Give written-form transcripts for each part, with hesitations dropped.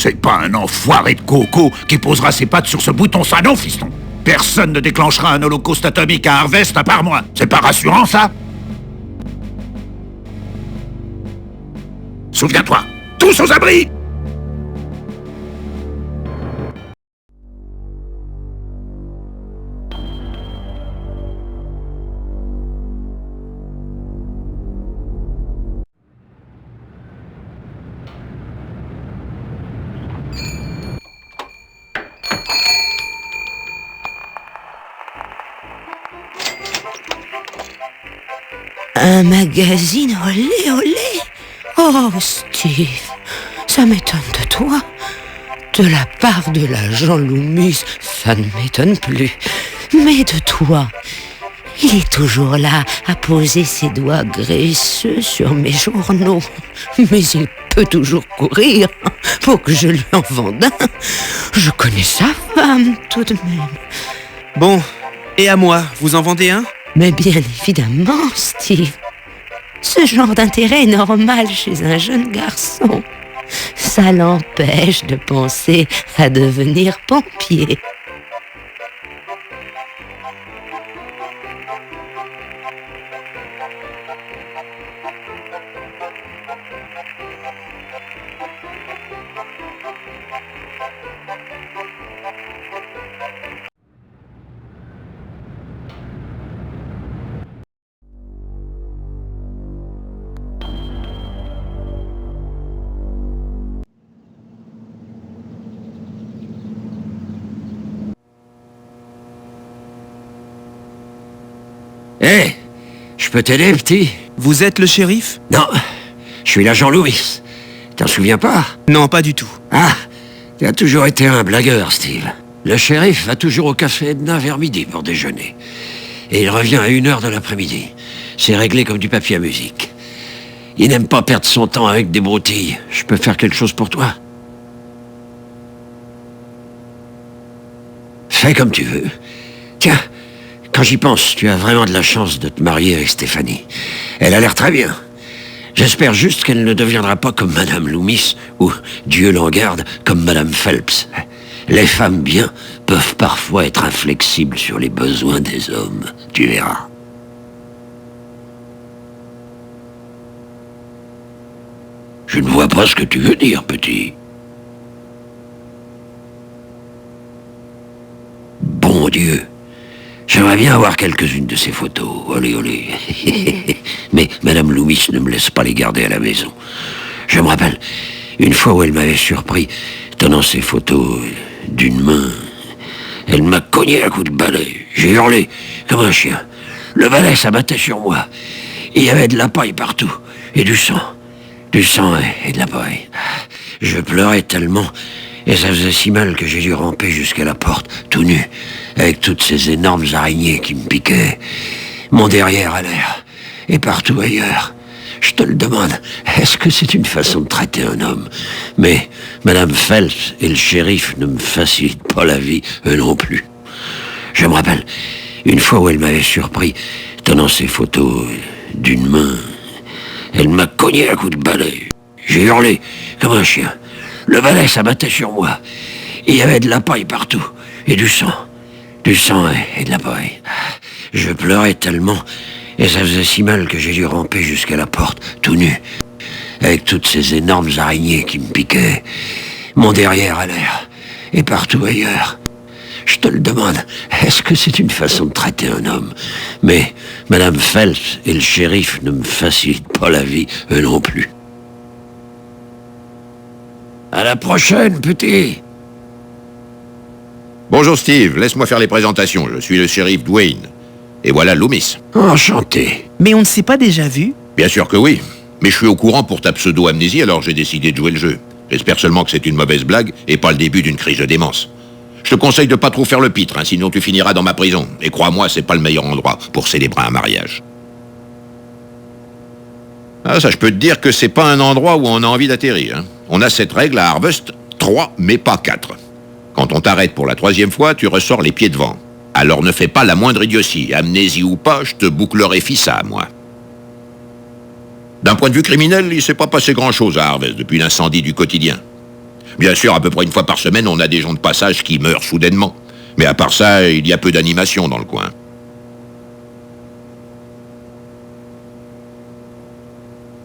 C'est pas un enfoiré de coco qui posera ses pattes sur ce bouton, ça non, fiston. Personne ne déclenchera un holocauste atomique à Harvest à part moi. C'est pas rassurant, ça? Souviens-toi, tous aux abris! Un magazine olé olé. Oh Steve, ça m'étonne de toi. De la part de l'agent Loomis, ça ne m'étonne plus. Mais de toi, il est toujours là à poser ses doigts graisseux sur mes journaux. Mais il peut toujours courir pour que je lui en vende un. Je connais sa femme tout de même. Bon, et à moi, vous en vendez un? Mais bien évidemment, Steve. Ce genre d'intérêt est normal chez un jeune garçon. Ça l'empêche de penser à devenir pompier. Hé, je peux t'aider, petit? Vous êtes le shérif? Non, je suis l'agent Loomis. T'en souviens pas? Non, pas du tout. Ah, tu as toujours été un blagueur, Steve. Le shérif va toujours au café Edna vers midi pour déjeuner. Et il revient à 1h de l'après-midi. C'est réglé comme du papier à musique. Il n'aime pas perdre son temps avec des broutilles. Je peux faire quelque chose pour toi? Fais comme tu veux. Tiens, quand j'y pense, tu as vraiment de la chance de te marier avec Stéphanie. Elle a l'air très bien. J'espère juste qu'elle ne deviendra pas comme Madame Loomis, ou, Dieu l'en garde, comme Madame Phelps. Les femmes bien peuvent parfois être inflexibles sur les besoins des hommes. Tu verras. Je ne vois pas ce que tu veux dire, petit. Bon Dieu. J'aimerais bien avoir quelques-unes de ces photos. Olé, olé. Mais Madame Loomis ne me laisse pas les garder à la maison. Je me rappelle une fois où elle m'avait surpris tenant ces photos d'une main. Elle m'a cogné à coups de balai. J'ai hurlé comme un chien. Le balai s'abattait sur moi. Il y avait de la paille partout. Et du sang. Du sang et de la paille. Je pleurais tellement... Et ça faisait si mal que j'ai dû ramper jusqu'à la porte, tout nu, avec toutes ces énormes araignées qui me piquaient. Mon derrière à l'air, et partout ailleurs. Je te le demande, est-ce que c'est une façon de traiter un homme? Mais Madame Phelps et le shérif ne me facilitent pas la vie, eux non plus. Je me rappelle une fois où elle m'avait surpris, tenant ces photos d'une main. Elle m'a cogné à coups de balai. J'ai hurlé comme un chien. Le balai s'abattait sur moi. Il y avait de la paille partout. Et du sang. Du sang et de la paille. Je pleurais tellement. Et ça faisait si mal que j'ai dû ramper jusqu'à la porte, tout nu. Avec toutes ces énormes araignées qui me piquaient. Mon derrière à l'air. Et partout ailleurs. Je te le demande, est-ce que c'est une façon de traiter un homme? Mais Madame Phelps et le shérif ne me facilitent pas la vie, eux non plus. À la prochaine, petit. Bonjour Steve, laisse-moi faire les présentations. Je suis le shérif Dwayne. Et voilà Loomis. Enchanté. Mais on ne s'est pas déjà vu? Bien sûr que oui. Mais je suis au courant pour ta pseudo-amnésie, alors j'ai décidé de jouer le jeu. J'espère seulement que c'est une mauvaise blague et pas le début d'une crise de démence. Je te conseille de pas trop faire le pitre, hein, sinon tu finiras dans ma prison. Et crois-moi, c'est pas le meilleur endroit pour célébrer un mariage. Ah, ça, je peux te dire que c'est pas un endroit où on a envie d'atterrir. Hein. On a cette règle à Harvest, 3, mais pas 4. Quand on t'arrête pour la 3e fois, tu ressors les pieds devant. Alors ne fais pas la moindre idiotie. Amnésie ou pas, je te bouclerai ça, moi. D'un point de vue criminel, il s'est pas passé grand-chose à Harvest depuis l'incendie du quotidien. Bien sûr, à peu près une fois par semaine, on a des gens de passage qui meurent soudainement. Mais à part ça, il y a peu d'animation dans le coin.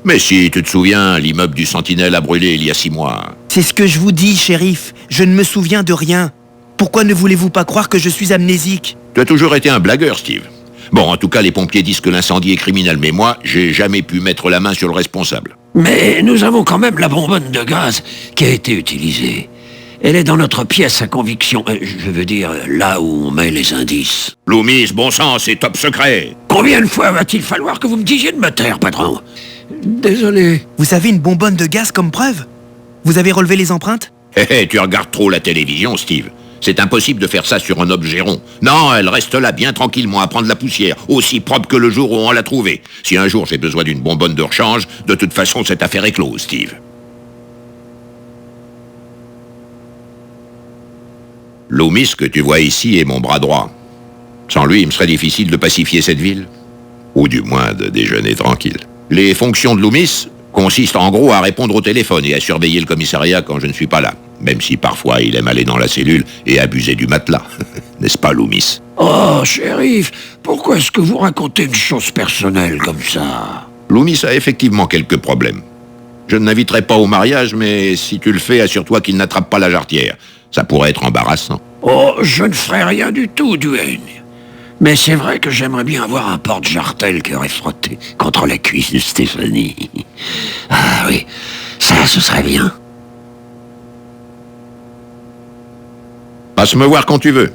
Mais si, tu te souviens, l'immeuble du Sentinelle a brûlé il y a 6 mois. C'est ce que je vous dis, shérif. Je ne me souviens de rien. Pourquoi ne voulez-vous pas croire que je suis amnésique? Tu as toujours été un blagueur, Steve. Bon, en tout cas, les pompiers disent que l'incendie est criminel, mais moi, j'ai jamais pu mettre la main sur le responsable. Mais nous avons quand même la bonbonne de gaz qui a été utilisée. Elle est dans notre pièce à conviction. Je veux dire, là où on met les indices. Loomis, bon sang, c'est top secret. Combien de fois va-t-il falloir que vous me disiez de me taire, patron? Désolé. Vous avez une bonbonne de gaz comme preuve? Vous avez relevé les empreintes? Hé, tu regardes trop la télévision, Steve. C'est impossible de faire ça sur un objet rond. Non, elle reste là bien tranquillement à prendre la poussière, aussi propre que le jour où on l'a trouvée. Si un jour j'ai besoin d'une bonbonne de rechange, de toute façon cette affaire est close, Steve. Loomis que tu vois ici est mon bras droit. Sans lui, il me serait difficile de pacifier cette ville. Ou du moins de déjeuner tranquille. Les fonctions de Loomis consistent en gros à répondre au téléphone et à surveiller le commissariat quand je ne suis pas là. Même si parfois il aime aller dans la cellule et abuser du matelas. N'est-ce pas, Loomis? Oh, shérif, pourquoi est-ce que vous racontez une chose personnelle comme ça? Loomis a effectivement quelques problèmes. Je ne l'inviterai pas au mariage, mais si tu le fais, assure-toi qu'il n'attrape pas la jarretière. Ça pourrait être embarrassant. Oh, je ne ferai rien du tout, Duane. Mais c'est vrai que j'aimerais bien avoir un porte-jartel qui aurait frotté contre la cuisse de Stéphanie. Ah oui, ça, ce serait bien. Passe me voir quand tu veux.